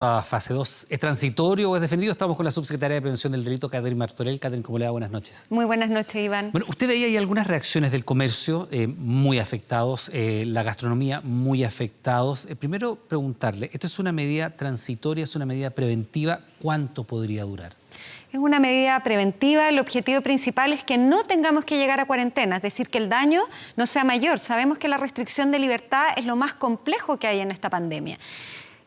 Fase 2, ¿es transitorio o es defendido? Estamos con la subsecretaria de Prevención del Delito, Catherine Martorell. Catherine, ¿cómo le va? Buenas noches. Muy buenas noches, Iván. Bueno, usted veía ahí algunas reacciones del comercio muy afectados, la gastronomía muy afectados. Primero, preguntarle, ¿esto es una medida transitoria, es una medida preventiva? ¿Cuánto podría durar? Es una medida preventiva. El objetivo principal es que no tengamos que llegar a cuarentena, es decir, que el daño no sea mayor. Sabemos que la restricción de libertad es lo más complejo que hay en esta pandemia.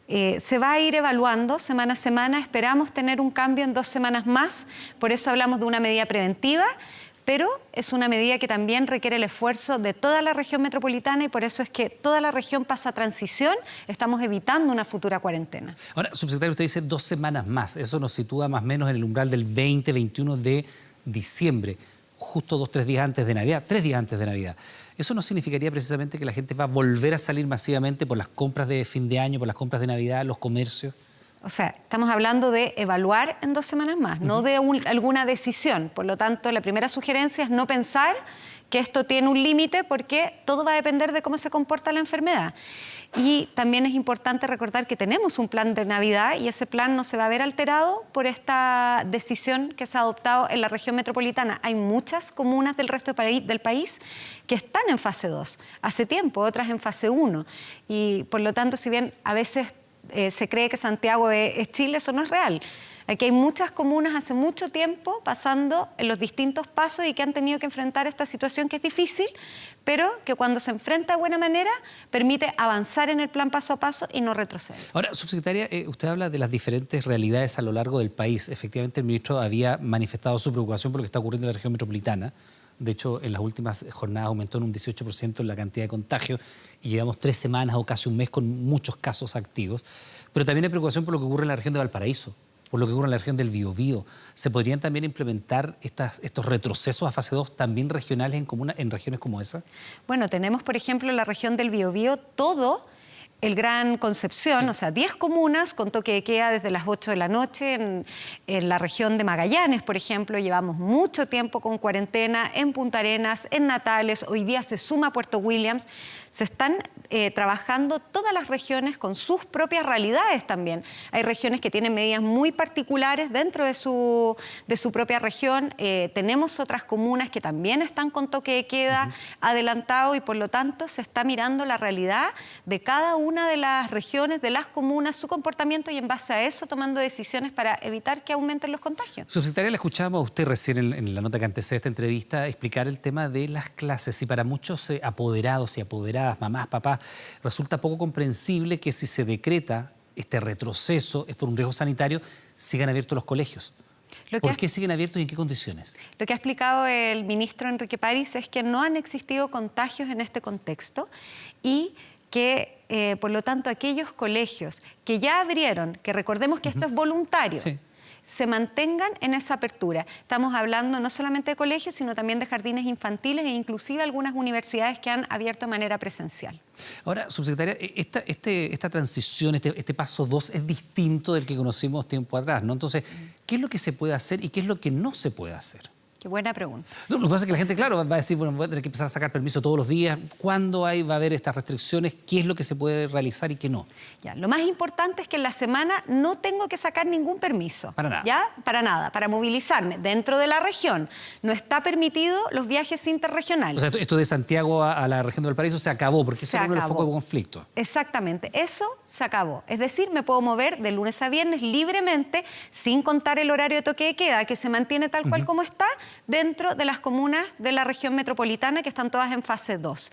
Se va a ir evaluando semana a semana, esperamos tener un cambio en 2 semanas más, por eso hablamos de una medida preventiva, pero es una medida que también requiere el esfuerzo de toda la región metropolitana y por eso es que toda la región pasa a transición, estamos evitando una futura cuarentena. Ahora, subsecretario, usted dice 2 semanas más, eso nos sitúa más o menos en el umbral del 20-21 de diciembre, justo 2-3 días antes de Navidad, 3 días antes de Navidad. ¿Eso no significaría precisamente que la gente va a volver a salir masivamente por las compras de fin de año, por las compras de Navidad, los comercios? O sea, estamos hablando de evaluar en 2 semanas más, no de alguna decisión. Por lo tanto, la primera sugerencia es no pensar que esto tiene un límite porque todo va a depender de cómo se comporta la enfermedad. Y también es importante recordar que tenemos un plan de Navidad y ese plan no se va a ver alterado por esta decisión que se ha adoptado en la región metropolitana. Hay muchas comunas del resto del país que están en fase 2 hace tiempo, otras en fase 1. Y por lo tanto, si bien a veces se cree que Santiago es Chile, eso no es real. Aquí hay muchas comunas hace mucho tiempo pasando en los distintos pasos y que han tenido que enfrentar esta situación que es difícil, pero que cuando se enfrenta de buena manera permite avanzar en el plan paso a paso y no retroceder. Ahora, subsecretaria, usted habla de las diferentes realidades a lo largo del país. Efectivamente, el ministro había manifestado su preocupación por lo que está ocurriendo en la región metropolitana. De hecho, en las últimas jornadas aumentó en un 18% la cantidad de contagios y llevamos 3 semanas o casi un mes con muchos casos activos. Pero también hay preocupación por lo que ocurre en la región de Valparaíso, por lo que ocurre en la región del Biobío. ¿Se podrían también implementar estos retrocesos a fase 2 también regionales en regiones como esa? Bueno, tenemos, por ejemplo, en la región del Biobío todo el Gran Concepción, sí. O sea, 10 comunas con toque de queda desde las 8 de la noche. En la región de Magallanes, por ejemplo, llevamos mucho tiempo con cuarentena, en Punta Arenas, en Natales, hoy día se suma Puerto Williams. Se están trabajando todas las regiones con sus propias realidades también. Hay regiones que tienen medidas muy particulares dentro de su propia región. Tenemos otras comunas que también están con toque de queda adelantado y por lo tanto se está mirando la realidad de cada una de las regiones, de las comunas, su comportamiento y en base a eso tomando decisiones para evitar que aumenten los contagios. Subsecretaria, le escuchábamos a usted recién en la nota que antecede esta entrevista explicar el tema de las clases y para muchos apoderados y apoderadas, mamás, papás, resulta poco comprensible que si se decreta este retroceso es por un riesgo sanitario, sigan abiertos los colegios. ¿Por qué siguen abiertos y en qué condiciones? Lo que ha explicado el ministro Enrique París es que no han existido contagios en este contexto y que, por lo tanto, aquellos colegios que ya abrieron, que recordemos que esto es voluntario, sí, se mantengan en esa apertura. Estamos hablando no solamente de colegios, sino también de jardines infantiles e inclusive algunas universidades que han abierto de manera presencial. Ahora, subsecretaria, esta transición, este paso 2 es distinto del que conocimos tiempo atrás, ¿no? Entonces, ¿qué es lo que se puede hacer y qué es lo que no se puede hacer? Qué buena pregunta. Lo que pasa es que la gente, claro, va a decir, bueno, voy a tener que empezar a sacar permiso todos los días. ¿Cuándo va a haber estas restricciones? ¿Qué es lo que se puede realizar y qué no? Ya, lo más importante es que en la semana no tengo que sacar ningún permiso. Para nada. ¿Ya? Para nada, para movilizarme dentro de la región. No está permitido los viajes interregionales. O sea, esto de Santiago a la región de Valparaíso se acabó, porque eso era uno de los focos de conflicto. Exactamente, eso se acabó. Es decir, me puedo mover de lunes a viernes libremente, sin contar el horario de toque de queda, que se mantiene tal cual como está, dentro de las comunas de la región metropolitana que están todas en fase 2.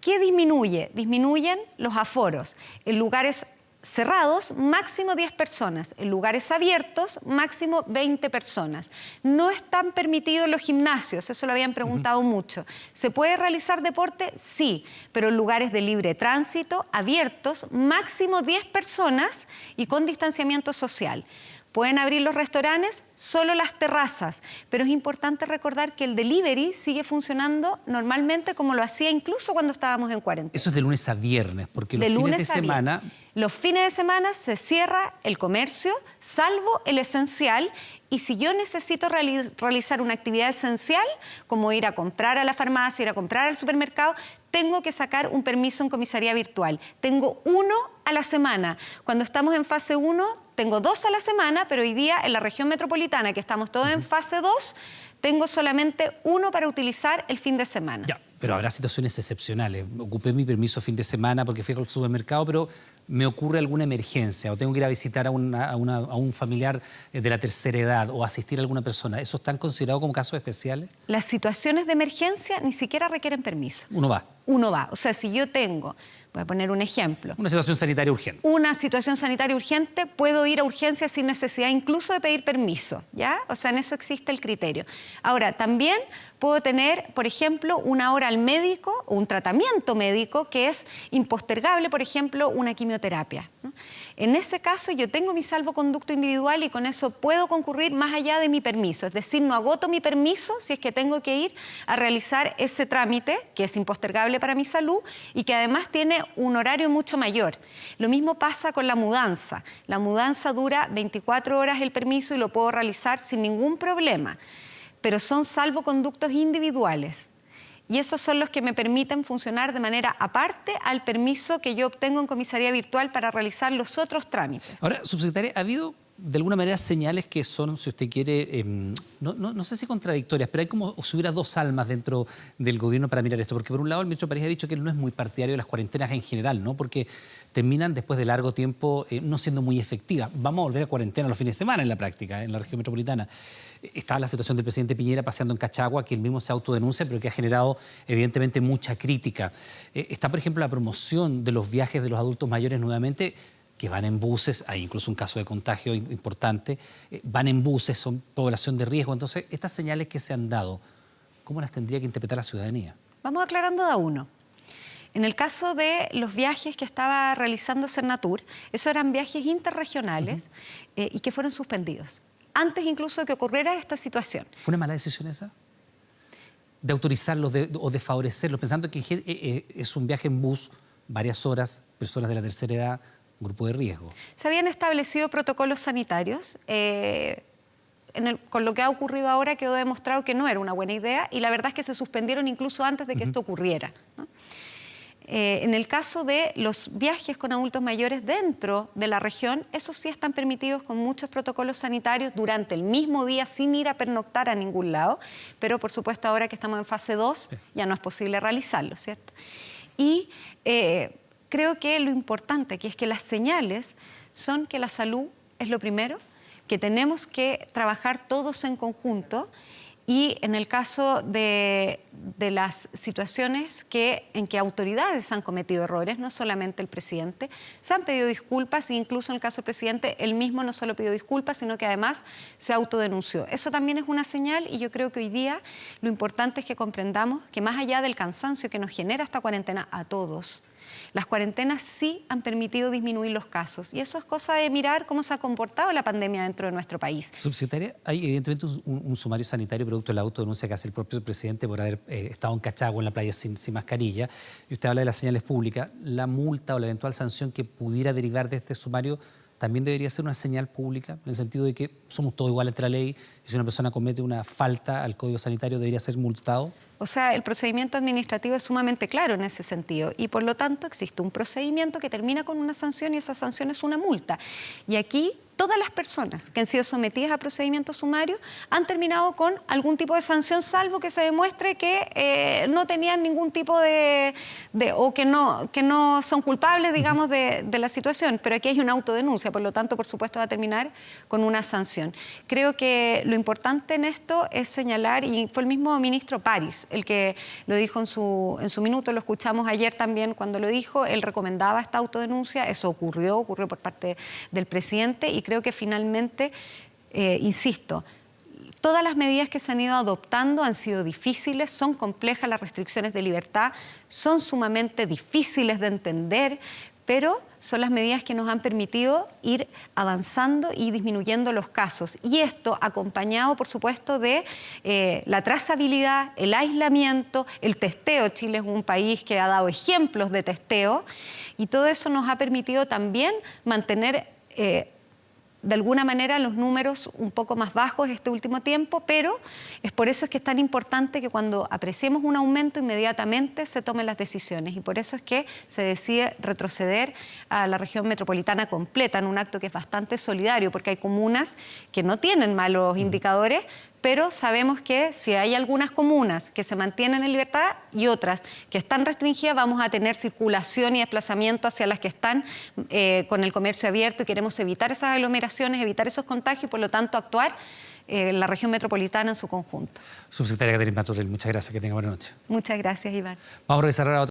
¿Qué disminuye? Disminuyen los aforos. En lugares cerrados, máximo 10 personas. En lugares abiertos, máximo 20 personas. No están permitidos los gimnasios, eso lo habían preguntado mucho. ¿Se puede realizar deporte? Sí, pero en lugares de libre tránsito, abiertos, máximo 10 personas y con distanciamiento social. Pueden abrir los restaurantes, solo las terrazas, pero es importante recordar que el delivery sigue funcionando normalmente como lo hacía incluso cuando estábamos en cuarentena. Eso es de lunes a viernes, porque los fines de semana... Los fines de semana se cierra el comercio, salvo el esencial, y si yo necesito realizar una actividad esencial, como ir a comprar a la farmacia, ir a comprar al supermercado, tengo que sacar un permiso en comisaría virtual. Tengo 1 a la semana. Cuando estamos en fase 1, tengo 2 a la semana, pero hoy día en la región metropolitana, que estamos todos en fase 2, tengo solamente 1 para utilizar el fin de semana. Ya, pero habrá situaciones excepcionales. Ocupé mi permiso fin de semana porque fui al supermercado, pero me ocurre alguna emergencia o tengo que ir a visitar a un familiar de la tercera edad o asistir a alguna persona. ¿Eso están considerados como casos especiales? Las situaciones de emergencia ni siquiera requieren permiso. Uno va. Uno va. O sea, si yo tengo, voy a poner un ejemplo. Una situación sanitaria urgente. Una situación sanitaria urgente, puedo ir a urgencias sin necesidad incluso de pedir permiso, ¿ya? O sea, en eso existe el criterio. Ahora, también puedo tener, por ejemplo, una hora al médico o un tratamiento médico que es impostergable, por ejemplo, una quimioterapia, ¿no? En ese caso, yo tengo mi salvoconducto individual y con eso puedo concurrir más allá de mi permiso. Es decir, no agoto mi permiso si es que tengo que ir a realizar ese trámite, que es impostergable para mi salud y que además tiene un horario mucho mayor. Lo mismo pasa con la mudanza. La mudanza dura 24 horas el permiso y lo puedo realizar sin ningún problema, pero son salvoconductos individuales. Y esos son los que me permiten funcionar de manera aparte al permiso que yo obtengo en comisaría virtual para realizar los otros trámites. Ahora, subsecretaria, ¿ha habido de alguna manera señales que son, si usted quiere, no sé si contradictorias, pero hay como si hubiera dos almas dentro del gobierno para mirar esto? Porque por un lado el ministro París ha dicho que él no es muy partidario de las cuarentenas en general, ¿no? Porque terminan después de largo tiempo no siendo muy efectivas. Vamos a volver a cuarentena los fines de semana en la práctica, en la región metropolitana. Está la situación del presidente Piñera paseando en Cachagua, que él mismo se autodenuncia, pero que ha generado evidentemente mucha crítica. Está, por ejemplo, la promoción de los viajes de los adultos mayores nuevamente, que van en buses, hay incluso un caso de contagio importante, van en buses, son población de riesgo. Entonces, estas señales que se han dado, ¿cómo las tendría que interpretar la ciudadanía? Vamos aclarando de a uno. En el caso de los viajes que estaba realizando Cernatur, esos eran viajes interregionales y que fueron suspendidos, antes incluso de que ocurriera esta situación. ¿Fue una mala decisión esa? De autorizarlos o de favorecerlos, pensando que es un viaje en bus, varias horas, personas de la tercera edad, grupo de riesgo. Se habían establecido protocolos sanitarios. Con lo que ha ocurrido ahora quedó demostrado que no era una buena idea y la verdad es que se suspendieron incluso antes de que esto ocurriera, ¿no? En el caso de los viajes con adultos mayores dentro de la región, esos sí están permitidos con muchos protocolos sanitarios durante el mismo día sin ir a pernoctar a ningún lado, pero por supuesto ahora que estamos en fase 2 ya no es posible realizarlo, ¿cierto? Y creo que lo importante aquí es que las señales son que la salud es lo primero, que tenemos que trabajar todos en conjunto y en el caso de las situaciones en que autoridades han cometido errores, no solamente el presidente, se han pedido disculpas e incluso en el caso del presidente, él mismo no solo pidió disculpas, sino que además se autodenunció. Eso también es una señal y yo creo que hoy día lo importante es que comprendamos que más allá del cansancio que nos genera esta cuarentena a todos, las cuarentenas sí han permitido disminuir los casos y eso es cosa de mirar cómo se ha comportado la pandemia dentro de nuestro país. Subsecretaria, hay evidentemente un sumario sanitario producto de la autodenuncia que hace el propio presidente por haber estado en Cachagua, en la playa sin mascarilla, y usted habla de las señales públicas. La multa o la eventual sanción que pudiera derivar de este sumario también debería ser una señal pública, en el sentido de que somos todos iguales ante la ley y si una persona comete una falta al Código Sanitario debería ser multado. O sea, el procedimiento administrativo es sumamente claro en ese sentido y por lo tanto existe un procedimiento que termina con una sanción y esa sanción es una multa. Y aquí todas las personas que han sido sometidas a procedimientos sumarios han terminado con algún tipo de sanción, salvo que se demuestre que no tenían ningún tipo o que no son culpables, digamos, de la situación. Pero aquí hay una autodenuncia, por lo tanto, por supuesto, va a terminar con una sanción. Creo que lo importante en esto es señalar, y fue el mismo ministro París el que lo dijo en su minuto, lo escuchamos ayer también cuando lo dijo, él recomendaba esta autodenuncia, eso ocurrió por parte del presidente y creo que finalmente, insisto, todas las medidas que se han ido adoptando han sido difíciles, son complejas las restricciones de libertad, son sumamente difíciles de entender, pero son las medidas que nos han permitido ir avanzando y disminuyendo los casos. Y esto acompañado, por supuesto, de la trazabilidad, el aislamiento, el testeo. Chile es un país que ha dado ejemplos de testeo y todo eso nos ha permitido también mantener de alguna manera los números un poco más bajos este último tiempo, pero es por eso es que es tan importante que cuando apreciemos un aumento inmediatamente se tomen las decisiones, y por eso es que se decide retroceder a la región metropolitana completa en un acto que es bastante solidario, porque hay comunas que no tienen malos indicadores, pero sabemos que si hay algunas comunas que se mantienen en libertad y otras que están restringidas, vamos a tener circulación y desplazamiento hacia las que están con el comercio abierto, y queremos evitar esas aglomeraciones, evitar esos contagios, y por lo tanto actuar en la región metropolitana en su conjunto. Subsecretaria Catherine Martorell, muchas gracias, que tenga buena noche. Muchas gracias, Iván. Vamos a regresar ahora a